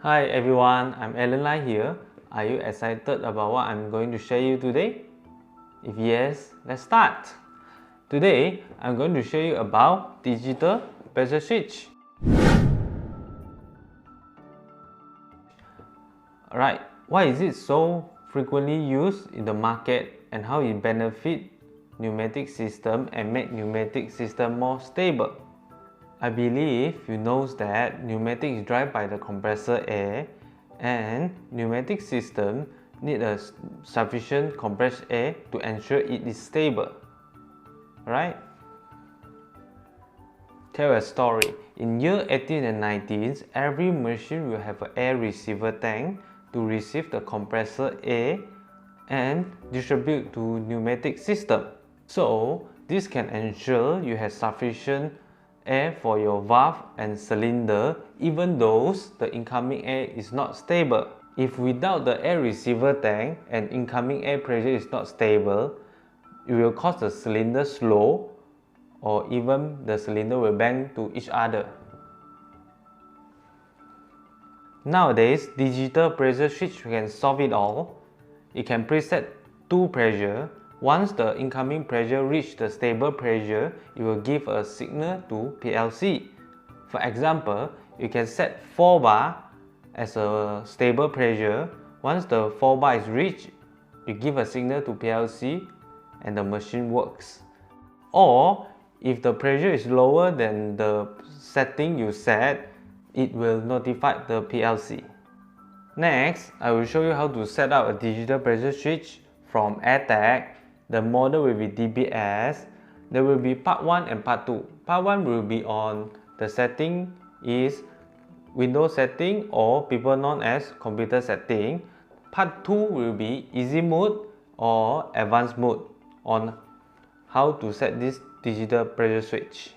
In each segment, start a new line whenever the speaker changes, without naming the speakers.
Hi everyone, I'm Alan Lai here. Are you excited about what I'm going to share you today? If yes, let's start. Today, I'm going to show you about digital pressure switch. Alright, why is it so frequently used in the market and how it benefits pneumatic system and make pneumatic system more stable? I believe you know that pneumatic is driven by the compressor air and pneumatic system need a sufficient compressed air to ensure it is stable. Right? Tell a story. In year 18 and 19, every machine will have an air receiver tank to receive the compressor air and distribute to pneumatic system. So this can ensure you have sufficient air for your valve and cylinder even though the incoming air is not stable. If without the air receiver tank and incoming air pressure is not stable, it will cause the cylinder slow or even the cylinder will bang to each other. Nowadays, digital pressure switch can solve it all. It can preset two pressure. Once the incoming pressure reaches the stable pressure, it will give a signal to PLC. For example, you can set 4 bar as a stable pressure. Once the 4 bar is reached, you give a signal to PLC and the machine works. Or if the pressure is lower than the setting you set, it will notify the PLC. Next, I will show you how to set up a digital pressure switch from AirTac. The model will be DPS. There will be part 1 and part 2. Part 1 will be on the setting is Windows setting or people known as computer setting. Part 2 will be easy mode or advanced mode on how to set this digital pressure switch.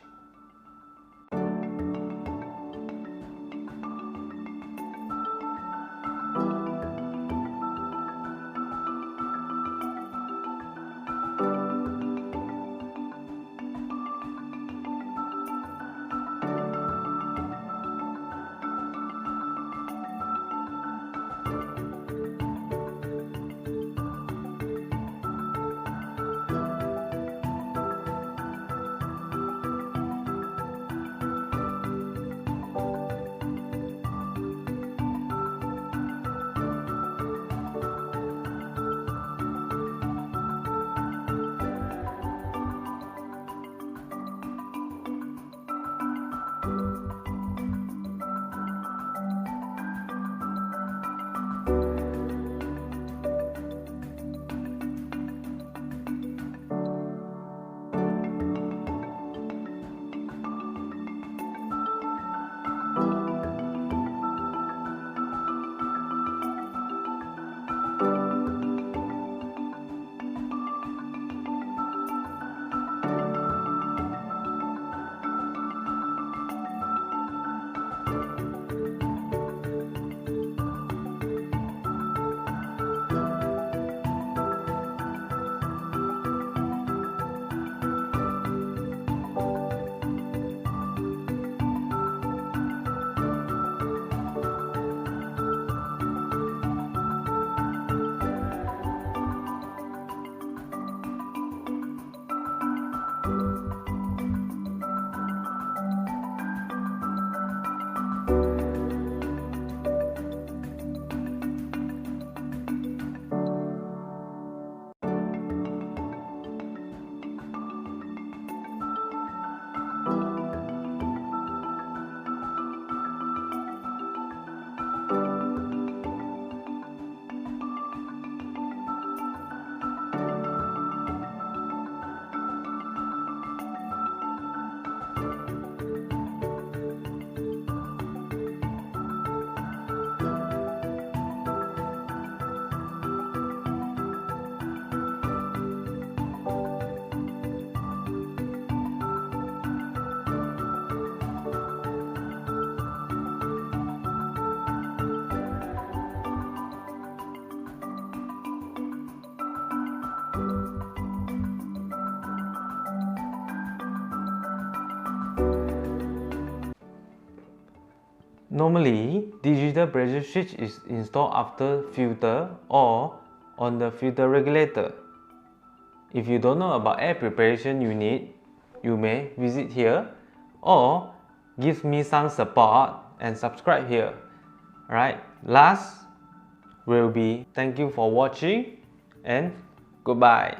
Normally, digital pressure switch is installed after filter or on the filter regulator. If you don't know about air preparation unit, you may visit here or give me some support and subscribe here. Alright, last will be thank you for watching and goodbye.